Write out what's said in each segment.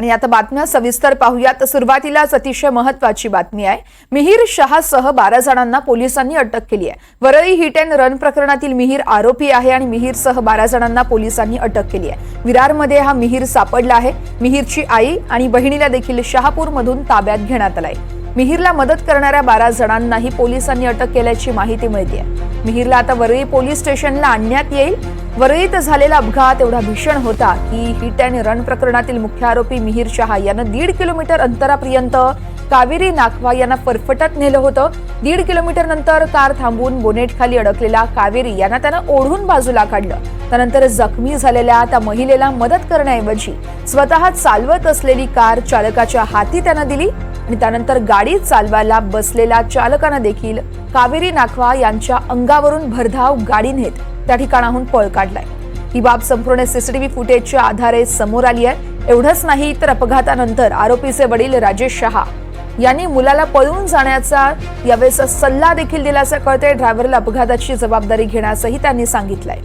आणि आता बातम्या सविस्तर पाहूयात। सुरुवातीलाच अतिशय महत्त्वाची बातमी आहे। मिहिर शहासह 12 जणांना पोलिसांनी अटक केली आहे। वरळी हिट अँड रन प्रकरणातील मिहिर आरोपी आहे आणि मिहिरसह 12 जणांना पोलिसांनी अटक केली आहे। विरारमध्ये हा मिहिर सापडला आहे। मिहिरची आई आणि बहिणीला देखील शहापूरमधून ताब्यात घेण्यात आलाय। मिहिरला मदत करणाऱ्या 12 जणांनाही पोलिसांनी अटक केल्याची माहिती मिळते आहे। मिहिरला आता वरळी पोलीस स्टेशनला आणण्यात येईल। वरळीत झालेला अपघात एवढा भीषण होता की हिट अँड रन प्रकरणातील मुख्य आरोपी मिहिर शहा यानं 1.5 किलोमीटर अंतरापर्यंत कावेरी नाखवा यांना फरफटत नेलं होतं। 1.5 किलोमीटर नंतर कार थांबून बोनेट खाली अडकलेला कावेरी यांना त्यानं ओढून बाजूला काढलं। त्यानंतर जखमी झालेल्या त्या महिलेला मदत करण्याऐवजी स्वतः चालवत असलेली कार चालकाच्या हाती त्यानं दिली आणि त्यानंतर गाडी चालवायला बसलेल्या चालकानं देखील कावेरी नाखवा यांच्या अंगावरून भरधाव गाडी नेत त्या ठिकाणाहून पळ काढलाय। ही बाब संपूर्ण सीसीटीव्ही फुटेजच्या आधारे समोर आली आहे। एवढंच नाही तर अपघातानंतर आरोपीचे वडील राजेश शहा यांनी मुलाला पळून जाण्याचा यावेळेस सल्ला देखील दिल्याचं कळतंय। ड्रायव्हरला अपघाताची जबाबदारी घेण्यासही त्यांनी सांगितलंय।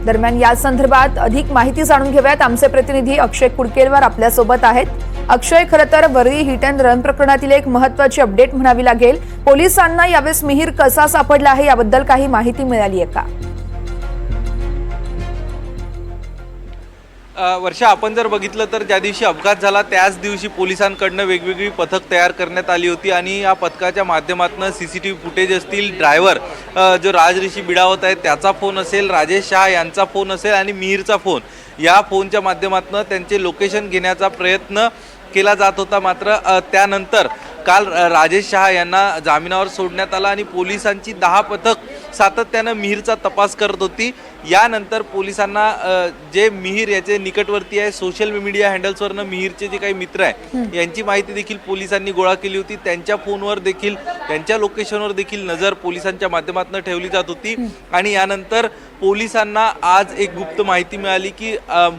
दरम्यान या संदर्भात अधिक माहिती जाणून घेऊयात। आमचे प्रतिनिधी अक्षय कुडकेलवार आपल्या सोबत आहेत। अक्षय, खरं तर वरळी हिट अँड रन प्रकरणातील एक महत्त्वाची अपडेट म्हणावी लागेल। पोलिसांना यावेळेस मिहिर कसा सापडला आहे याबद्दल काही माहिती मिळाली आहे का? वर्षा, आपण जर बघितलं तर ज्या दिवशी अपघात झाला त्याच दिवशी पोलिसांकडनं वेगवेगळी पथक तयार करण्यात आली होती आणि या पथकाच्या माध्यमातून सीसीटीव्ही फुटेज असतील, ड्रायव्हर जो राजऋषी बिडावत आहे त्याचा फोन असेल, राजेश शहा यांचा फोन असेल आणि मिहिरचा फोन, या फोनच्या माध्यमातून त्यांचे लोकेशन घेण्याचा प्रयत्न केला जात होता। मात्र त्यानंतर काल राजेश शहा यांना जामिनावर सोडण्यात आला आणि पोलिसांची 10 पथक सातत्यानं मिहिरचा तपास करत होती। यानंतर पोलिसांना जे मिहिर याचे निकटवर्ती आहे, सोशल मीडिया हँडल्सवरनं मिहिरचे जे काही मित्र आहे यांची माहिती देखील पोलिसांनी गोळा केली होती। त्यांच्या फोनवर देखील, त्यांच्या लोकेशनवर देखील नजर पोलिसांच्या माध्यमातून ठेवली जात होती आणि यानंतर पोलिसांना आज एक गुप्त माहिती मिळाली की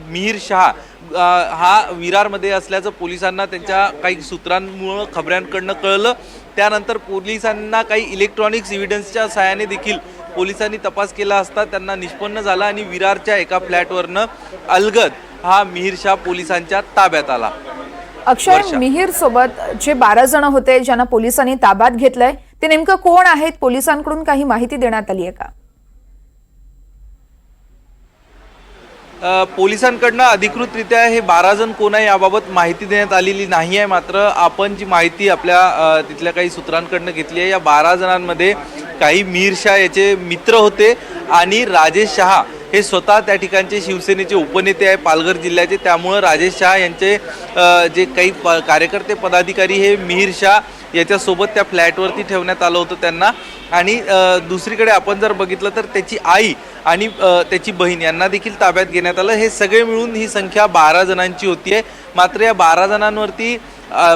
मिहिर शहा हा विरारमध्ये असल्याचं पोलिसांना त्यांच्या काही सूत्रांमुळे खबऱ्यांकडनं कळलं। त्यानंतर पोलिसांना काही इलेक्ट्रॉनिक्स एव्हिडन्सच्या सहाय्याने देखील पोलिसांनी तपास केला असता त्यांना निष्पन्न झाला आणि विरारच्या एका फ्लॅटवरनं अलगद हा मिहिर शहा पोलिसांच्या ताब्यात आला। अक्षय, मिहिर सोबत जे 12 जण होते ज्यांना पोलिसांनी ताब्यात घेतलंय ते नेमकं कोण आहेत? पोलिसांकडून काही माहिती देण्यात आली आहे का? पोलिसांकडनं अधिकृतरित्या हे 12 जण कोण आहे याबाबत माहिती देण्यात आलेली नाही आहे। मात्र आपण जी माहिती आपल्या तिथल्या काही सूत्रांकडनं घेतली आहे, या 12 जणांमध्ये काही मिहिर शहा याचे मित्र होते आणि राजेश शहा हे स्वतः त्या ठिकाणचे शिवसेनेचे उपनेते आहे पालघर जिल्ह्याचे। त्यामुळं राजेश शहा यांचे जे काही कार्यकर्ते पदाधिकारी हे मिहिर शहा याच्यासोबत त्या फ्लॅटवरती ठेवण्यात आलं होतं त्यांना। आणि दुसरीकडे आपण जर बघितलं तर त्याची आई आणि त्याची बहीण यांना देखील ताब्यात घेण्यात आलं। हे सगळे मिळून ही संख्या 12 जणांची होती आहे। मात्र या 12 जणांवरती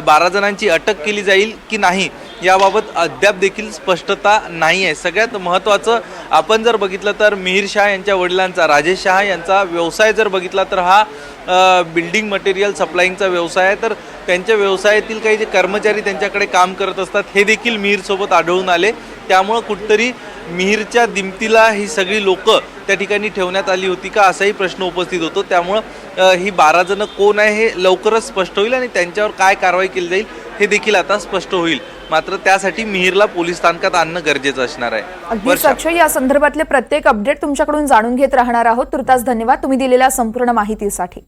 12 जणांची अटक केली जाईल की नाही याबाबत अद्याप देखील स्पष्टता नाही आहे। सगळ्यात महत्त्वाचं आपण जर बघितलं तर मिहिर शहा यांच्या वडिलांचा, राजेश शहा यांचा व्यवसाय जर बघितला तर हा बिल्डिंग मटेरियल सप्लायिंगचा व्यवसाय आहे। तर त्यांच्या व्यवसायातील काही जे कर्मचारी त्यांच्याकडे काम करत असतात हे देखील मिहिरसोबत आढळून आले। त्यामुळं कुठंतरी मिहिरच्या दिमतीला ही सगळी लोकं त्या ठिकाणी ठेवण्यात आली होती का असाही प्रश्न उपस्थित होतो। त्यामुळं ही 12 जण कोण आहे हे लवकरच स्पष्ट होईल आणि त्यांच्यावर काय कारवाई केली जाईल हे देखील आता स्पष्ट होईल। मात्र त्यासाठी मिहिरला पोलीस स्थानकात आणणं गरजेचं असणार आहे। अगदीच अक्षय, या संदर्भातले प्रत्येक अपडेट तुमच्याकडून जाणून घेत राहणार आहोत। तुर्तास धन्यवाद तुम्ही दिलेल्या संपूर्ण माहितीसाठी।